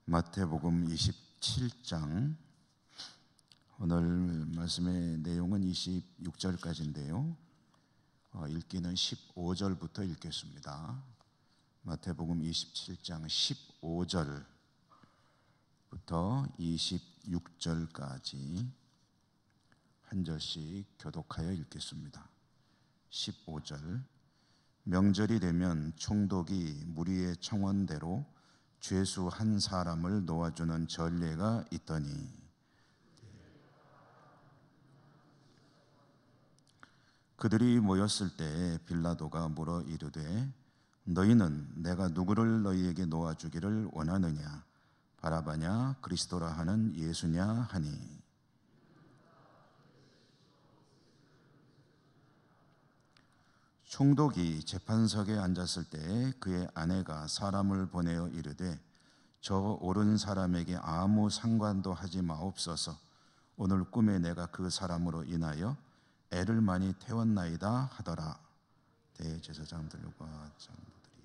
마태복음 27장, 오늘 말씀의 내용은 26절까지인데요. 읽기는 15절부터 읽겠습니다. 마태복음 27장 15절부터 26절까지 한 절씩 교독하여 읽겠습니다. 15절. 명절이 되면 총독이 무리의 청원대로 죄수 한 사람을 놓아주는 전례가 있더니 그들이 모였을 때 빌라도가 물어 이르되 너희는 내가 누구를 너희에게 놓아주기를 원하느냐, 바라바냐 그리스도라 하는 예수냐 하니, 총독이 재판석에 앉았을 때 그의 아내가 사람을 보내어 이르되 저 옳은 사람에게 아무 상관도 하지 마옵소서. 오늘 꿈에 내가 그 사람으로 인하여 애를 많이 태웠나이다 하더라. 대제사장들과 장로들이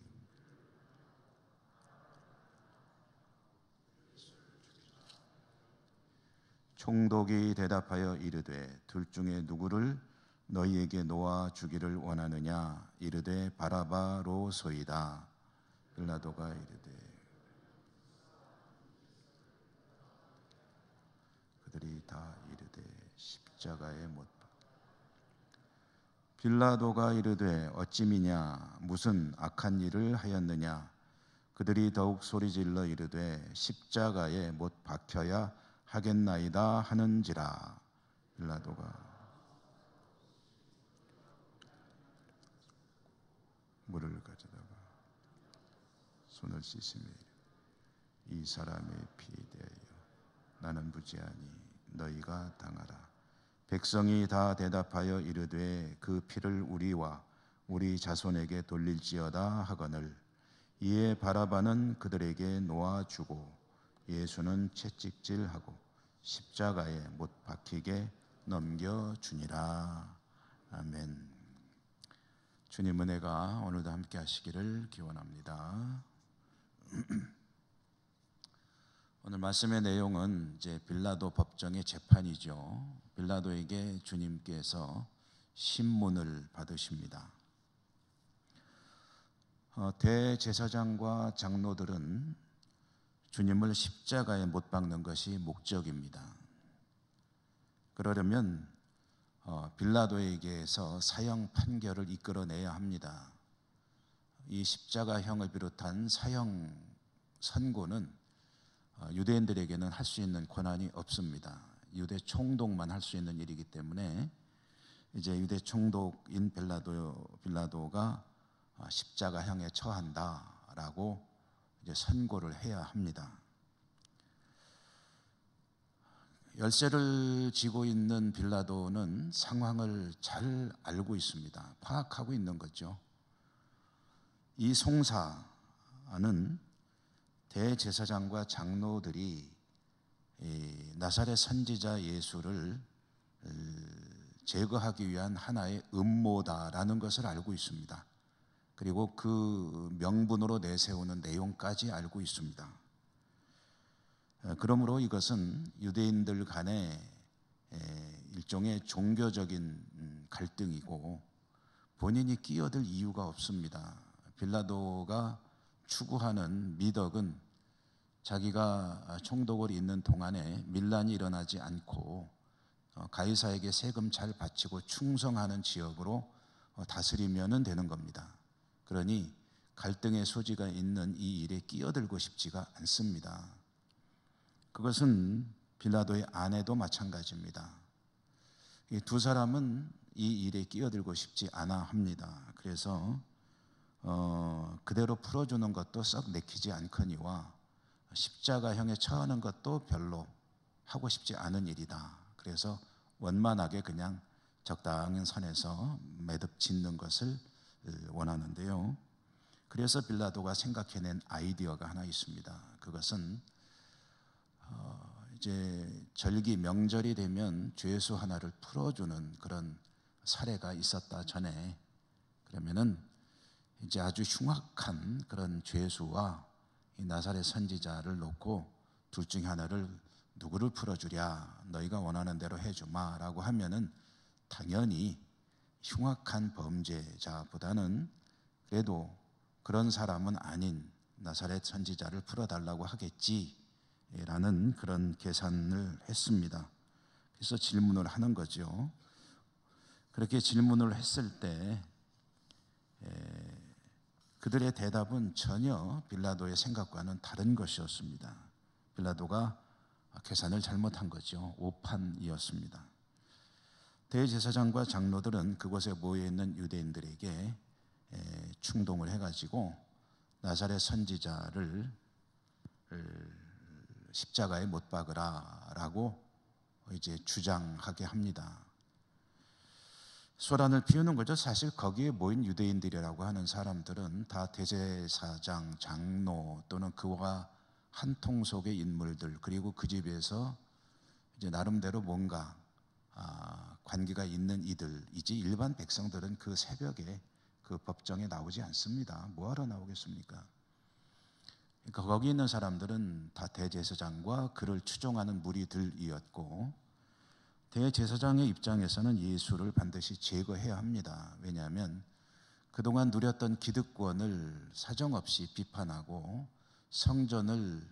총독이 대답하여 이르되 둘 중에 누구를 너희에게 놓아주기를 원하느냐, 이르되 바라바로소이다. 빌라도가 이르되 그들이 다 이르되 십자가에 못 박아. 빌라도가 이르되 어찌미냐, 무슨 악한 일을 하였느냐. 그들이 더욱 소리질러 이르되 십자가에 못 박혀야 하겠나이다 하는지라. 빌라도가 물을 가져다가 손을 씻으며 이 사람의 피에 대하여 나는 무죄하니 너희가 당하라. 백성이 다 대답하여 이르되 그 피를 우리와 우리 자손에게 돌릴지어다 하거늘. 이에 바라바는 그들에게 놓아주고 예수는 채찍질하고 십자가에 못 박히게 넘겨주니라. 아멘. 주님 은혜가 오늘도 함께 하시기를 기원합니다. 오늘 말씀의 내용은 이제 빌라도 법정의 재판이죠. 빌라도에게 주님께서 신문을 받으십니다. 대제사장과 장로들은 주님을 십자가에 못 박는 것이 목적입니다. 그러려면 빌라도에게서 사형 판결을 이끌어내야 합니다. 이 십자가형을 비롯한 사형 선고는 유대인들에게는 할 수 있는 권한이 없습니다. 유대 총독만 할 수 있는 일이기 때문에 이제 유대 총독인 빌라도가 십자가형에 처한다라고 이제 선고를 해야 합니다. 열쇠를 쥐고 있는 빌라도는 상황을 잘 알고 있습니다. 파악하고 있는 거죠. 이 송사는 대제사장과 장로들이 나사렛 선지자 예수를 제거하기 위한 하나의 음모다라는 것을 알고 있습니다. 그리고 그 명분으로 내세우는 내용까지 알고 있습니다. 그러므로 이것은 유대인들 간의 일종의 종교적인 갈등이고 본인이 끼어들 이유가 없습니다. 빌라도가 추구하는 미덕은 자기가 총독을 잇는 동안에 밀란이 일어나지 않고 가이사에게 세금 잘 바치고 충성하는 지역으로 다스리면 되는 겁니다. 그러니 갈등의 소지가 있는 이 일에 끼어들고 싶지가 않습니다. 그것은 빌라도의 아내도 마찬가지입니다. 이 두 사람은 이 일에 끼어들고 싶지 않아 합니다. 그래서 그대로 풀어주는 것도 썩 내키지 않거니와 십자가형에 처하는 것도 별로 하고 싶지 않은 일이다. 그래서 원만하게 그냥 적당한 선에서 매듭 짓는 것을 원하는데요. 그래서 빌라도가 생각해낸 아이디어가 하나 있습니다. 그것은 이제 절기 명절이 되면 죄수 하나를 풀어주는 그런 사례가 있었다 전에. 그러면은 이제 아주 흉악한 그런 죄수와 이 나사렛 선지자를 놓고 둘 중에 하나를 누구를 풀어주랴, 너희가 원하는 대로 해주마라고 하면은 당연히 흉악한 범죄자보다는 그래도 그런 사람은 아닌 나사렛 선지자를 풀어달라고 하겠지라는 그런 계산을 했습니다. 그래서 질문을 하는 거죠. 그렇게 질문을 했을 때 그들의 대답은 전혀 빌라도의 생각과는 다른 것이었습니다. 빌라도가 계산을 잘못한 거죠. 오판이었습니다. 대제사장과 장로들은 그곳에 모여있는 유대인들에게 충동을 해가지고 나사렛 선지자를 십자가에 못 박으라라고 이제 주장하게 합니다. 소란을 피우는 거죠. 사실 거기에 모인 유대인들이라고 하는 사람들은 다 대제사장, 장로 또는 그와 한 통 속의 인물들, 그리고 그 집에서 이제 나름대로 뭔가 관계가 있는 이들이지, 일반 백성들은 그 새벽에 그 법정에 나오지 않습니다. 뭐하러 나오겠습니까? 그러니까 거기 있는 사람들은 다 대제사장과 그를 추종하는 무리들이었고, 대제사장의 입장에서는 예수를 반드시 제거해야 합니다. 왜냐하면 그동안 누렸던 기득권을 사정없이 비판하고 성전은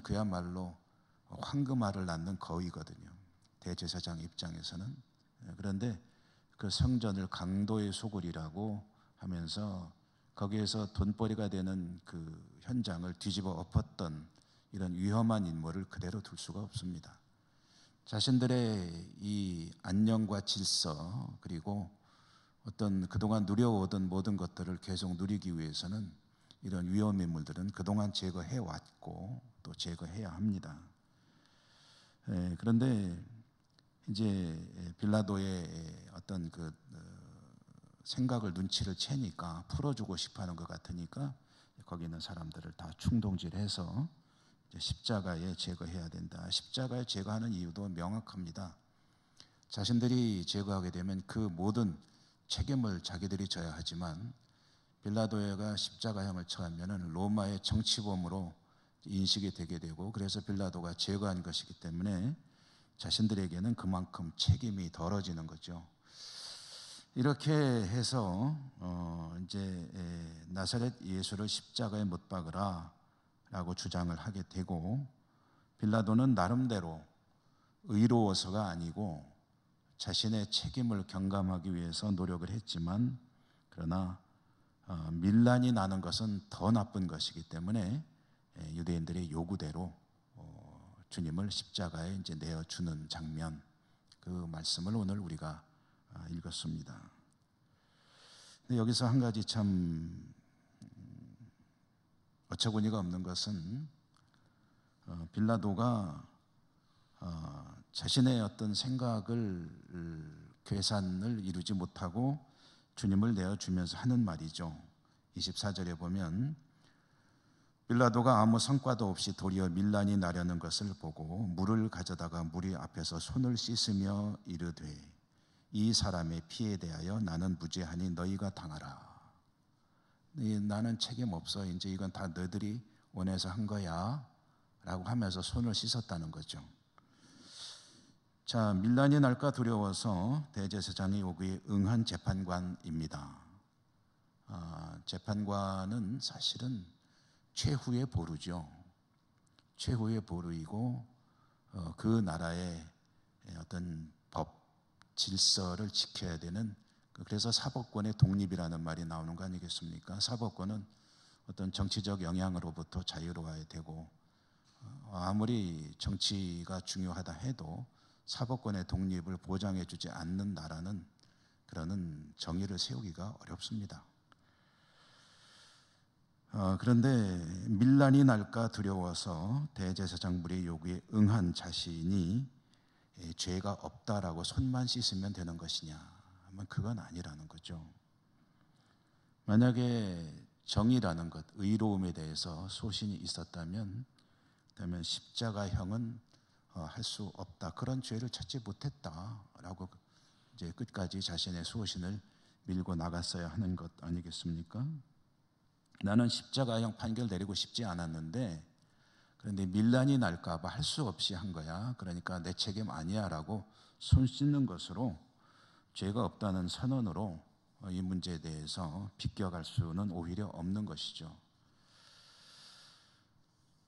그야말로 황금알을 낳는 거위거든요. 대제사장 입장에서는. 그런데 그 성전을 강도의 소굴이라고 하면서 거기에서 돈벌이가 되는 그 현장을 뒤집어 엎었던 이런 위험한 인물을 그대로 둘 수가 없습니다. 자신들의 이 안녕과 질서, 그리고 어떤 그동안 누려오던 모든 것들을 계속 누리기 위해서는 이런 위험 인물들은 그동안 제거해 왔고 또 제거해야 합니다. 그런데 이제 빌라도의 어떤 그 생각을, 눈치를 채니까 풀어주고 싶어하는 것 같으니까 거기 있는 사람들을 다 충동질해서 십자가에 제거해야 된다. 십자가에 제거하는 이유도 명확합니다. 자신들이 제거하게 되면 그 모든 책임을 자기들이 져야 하지만 빌라도가 십자가형을 처하면 로마의 정치범으로 인식이 되게 되고, 그래서 빌라도가 제거한 것이기 때문에 자신들에게는 그만큼 책임이 덜어지는 거죠. 이렇게 해서 이제 나사렛 예수를 십자가에 못 박으라라고 주장을 하게 되고, 빌라도는 나름대로 의로워서가 아니고 자신의 책임을 경감하기 위해서 노력을 했지만, 그러나 밀란이 나는 것은 더 나쁜 것이기 때문에 유대인들의 요구대로 주님을 십자가에 이제 내어주는 장면, 그 말씀을 오늘 우리가 읽었습니다. 근데 여기서 한 가지 참 어처구니가 없는 것은 빌라도가 자신의 어떤 생각을, 계산을 이루지 못하고 주님을 내어주면서 하는 말이죠. 24절에 보면 빌라도가 아무 성과도 없이 도리어 밀란이 나려는 것을 보고 물을 가져다가 무리 앞에서 손을 씻으며 이르되 이 사람의 피에 대하여 나는 무죄하니 너희가 당하라. 나는 책임 없어. 이제 이건 다 너희들이 원해서 한 거야 라고 하면서 손을 씻었다는 거죠. 자, 밀란이 날까 두려워서 대제사장의 요구에 응한 재판관입니다. 재판관은 사실은 최후의 보루죠. 최후의 보루이고 그 나라의 어떤 법, 질서를 지켜야 되는, 그래서 사법권의 독립이라는 말이 나오는 거 아니겠습니까? 사법권은 어떤 정치적 영향으로부터 자유로워야 되고, 아무리 정치가 중요하다 해도 사법권의 독립을 보장해 주지 않는 나라는 그러는 정의를 세우기가 어렵습니다. 그런데 밀란이 날까 두려워서 대제사장들의 요구에 응한 자신이 죄가 없다라고 손만 씻으면 되는 것이냐 하면 그건 아니라는 거죠. 만약에 정의라는 것, 의로움에 대해서 소신이 있었다면, 그러면 십자가형은 할 수 없다, 그런 죄를 찾지 못했다라고 이제 끝까지 자신의 소신을 밀고 나갔어야 하는 것 아니겠습니까? 나는 십자가형 판결 내리고 싶지 않았는데 그런데 밀란이 날까 봐 할 수 없이 한 거야. 그러니까 내 책임 아니야 라고 손 씻는 것으로 죄가 없다는 선언으로 이 문제에 대해서 비껴갈 수는 오히려 없는 것이죠.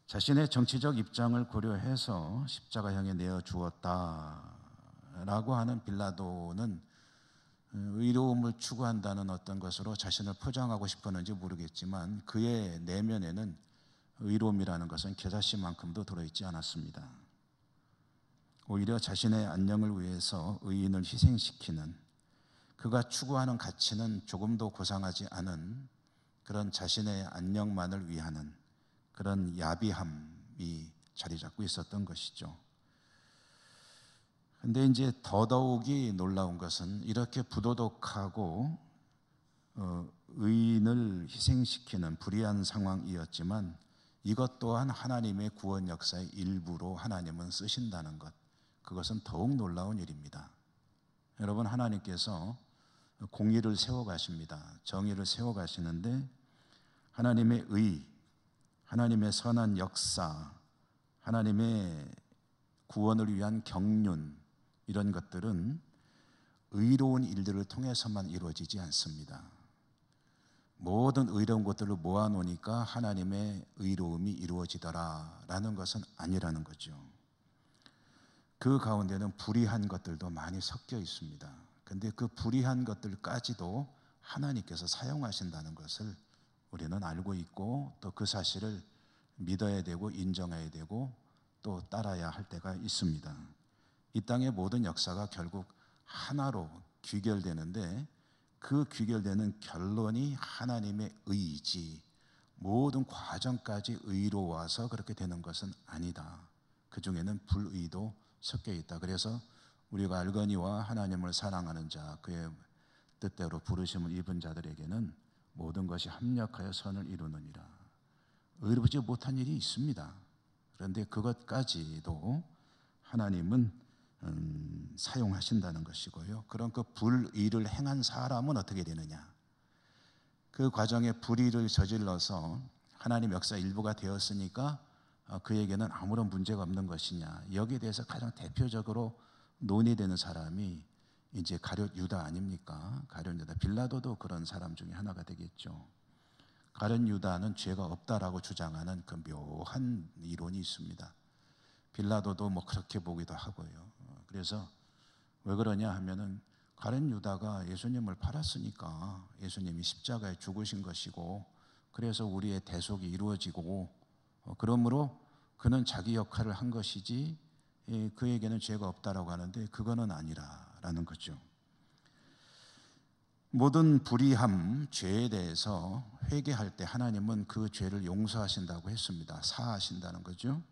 자신의 정치적 입장을 고려해서 십자가형에 내어 주었다라고 하는 빌라도는 의로움을 추구한다는 어떤 것으로 자신을 포장하고 싶었는지 모르겠지만 그의 내면에는 의로움이라는 것은 겨자씨만큼도 들어있지 않았습니다. 오히려 자신의 안녕을 위해서 의인을 희생시키는, 그가 추구하는 가치는 조금도 고상하지 않은 그런 자신의 안녕만을 위하는 그런 야비함이 자리 잡고 있었던 것이죠. 그런데 이제 더더욱이 놀라운 것은 이렇게 부도덕하고 의인을 희생시키는 불의한 상황이었지만 이것 또한 하나님의 구원 역사의 일부로 하나님은 쓰신다는 것, 그것은 더욱 놀라운 일입니다. 여러분, 하나님께서 공의를 세워가십니다. 정의를 세워가시는데 하나님의 의, 하나님의 선한 역사, 하나님의 구원을 위한 경륜, 이런 것들은 의로운 일들을 통해서만 이루어지지 않습니다. 모든 의로운 것들을 모아놓으니까 하나님의 의로움이 이루어지더라라는 것은 아니라는 거죠. 그 가운데는 불의한 것들도 많이 섞여 있습니다. 그런데 그 불의한 것들까지도 하나님께서 사용하신다는 것을 우리는 알고 있고 또 그 사실을 믿어야 되고 인정해야 되고 또 따라야 할 때가 있습니다. 이 땅의 모든 역사가 결국 하나로 귀결되는데 그 귀결되는 결론이 하나님의 의이지 모든 과정까지 의로워서 그렇게 되는 것은 아니다. 그 중에는 불의도 섞여 있다. 그래서 우리가 알거니와 하나님을 사랑하는 자, 그의 뜻대로 부르심을 입은 자들에게는 모든 것이 합력하여 선을 이루느니라. 의롭지 못한 일이 있습니다. 그런데 그것까지도 하나님은 사용하신다는 것이고요. 그런 그 불의를 행한 사람은 어떻게 되느냐? 그 과정에 불의를 저질러서 하나님 역사 일부가 되었으니까 그에게는 아무런 문제가 없는 것이냐? 여기에 대해서 가장 대표적으로 논의되는 사람이 이제 가룟 유다 아닙니까? 가룟 유다. 빌라도도 그런 사람 중에 하나가 되겠죠. 가룟 유다는 죄가 없다라고 주장하는 그 묘한 이론이 있습니다. 빌라도도 뭐 그렇게 보기도 하고요. 그래서 왜 그러냐 하면은 가룟 유다가 예수님을 팔았으니까 예수님이 십자가에 죽으신 것이고 그래서 우리의 대속이 이루어지고 그러므로 그는 자기 역할을 한 것이지 그에게는 죄가 없다라고 하는데 그거는 아니라라는 거죠. 모든 불의함, 죄에 대해서 회개할 때 하나님은 그 죄를 용서하신다고 했습니다. 사하신다는 거죠.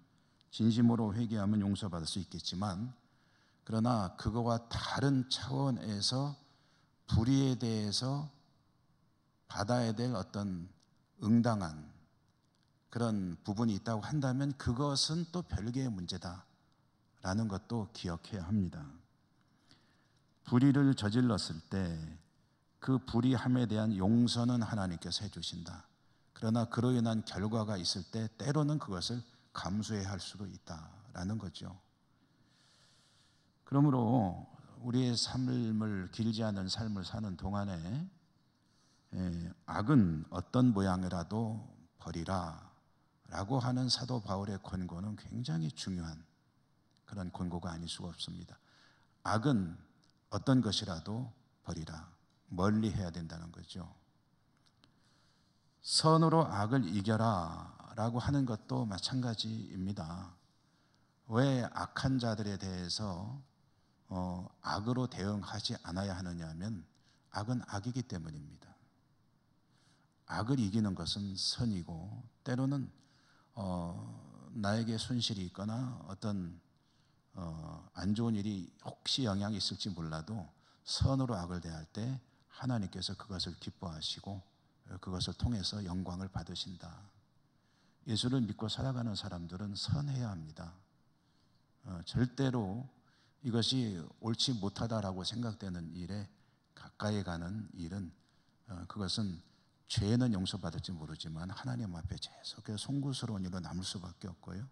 진심으로 회개하면 용서받을 수 있겠지만 그러나 그거와 다른 차원에서 불의에 대해서 받아야 될 어떤 응당한 그런 부분이 있다고 한다면 그것은 또 별개의 문제다라는 것도 기억해야 합니다. 불의를 저질렀을 때 그 불의함에 대한 용서는 하나님께서 해주신다. 그러나 그로 인한 결과가 있을 때 때로는 그것을 감수해야 할 수도 있다라는 거죠. 그러므로 우리의 삶을 길지 않은 삶을 사는 동안에 악은 어떤 모양이라도 버리라 라고 하는 사도 바울의 권고는 굉장히 중요한 그런 권고가 아닐 수가 없습니다. 악은 어떤 것이라도 버리라, 멀리 해야 된다는 거죠. 선으로 악을 이겨라 라고 하는 것도 마찬가지입니다. 왜 악한 자들에 대해서 악으로 대응하지 않아야 하느냐 하면 악은 악이기 때문입니다. 악을 이기는 것은 선이고 때로는 나에게 손실이 있거나 어떤 안 좋은 일이 혹시 영향이 있을지 몰라도 선으로 악을 대할 때 하나님께서 그것을 기뻐하시고 그것을 통해서 영광을 받으신다. 예수를 믿고 살아가는 사람들은 선해야 합니다. 절대로 이것이 옳지 못하다라고 생각되는 일에 가까이 가는 일은 그것은 죄는 용서받을지 모르지만 하나님 앞에 계속해서 송구스러운 일로 남을 수밖에 없고요.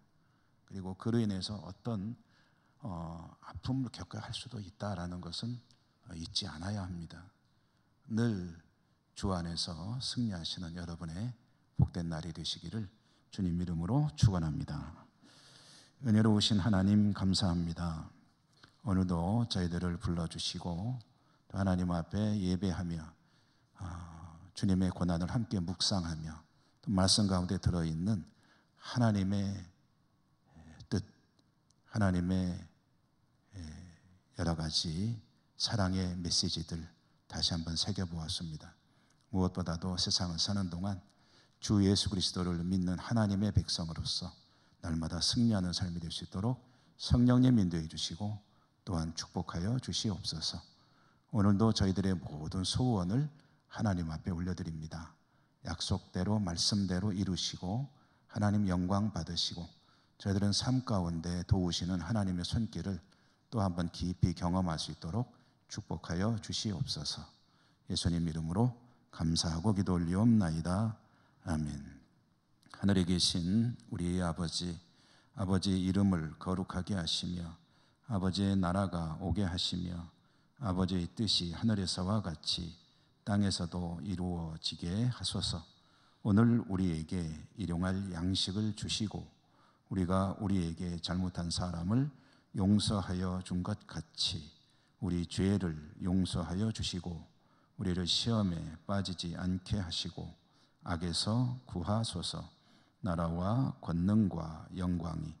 그리고 그로 인해서 어떤 아픔을 겪어야 할 수도 있다라는 것은 잊지 않아야 합니다. 늘 주 안에서 승리하시는 여러분의 복된 날이 되시기를 주님 이름으로 축원합니다. 은혜로우신 하나님 감사합니다. 오늘도 저희들을 불러주시고 또 하나님 앞에 예배하며 주님의 고난을 함께 묵상하며 또 말씀 가운데 들어있는 하나님의 뜻, 하나님의 여러 가지 사랑의 메시지들 다시 한번 새겨보았습니다. 무엇보다도 세상을 사는 동안 주 예수 그리스도를 믿는 하나님의 백성으로서 날마다 승리하는 삶이 될 수 있도록 성령님 인도해 주시고 또한 축복하여 주시옵소서. 오늘도 저희들의 모든 소원을 하나님 앞에 올려드립니다. 약속대로 말씀대로 이루시고 하나님 영광 받으시고 저희들은 삶 가운데 도우시는 하나님의 손길을 또 한번 깊이 경험할 수 있도록 축복하여 주시옵소서. 예수님 이름으로 감사하고 기도 올리옵나이다. 아멘. 하늘에 계신 우리 아버지, 아버지의 이름을 거룩하게 하시며 아버지의 나라가 오게 하시며 아버지의 뜻이 하늘에서와 같이 땅에서도 이루어지게 하소서. 오늘 우리에게 일용할 양식을 주시고 우리가 우리에게 잘못한 사람을 용서하여 준 것 같이 우리 죄를 용서하여 주시고 우리를 시험에 빠지지 않게 하시고 악에서 구하소서. 나라와 권능과 영광이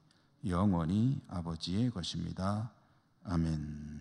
영원히 아버지의 것입니다. 아멘.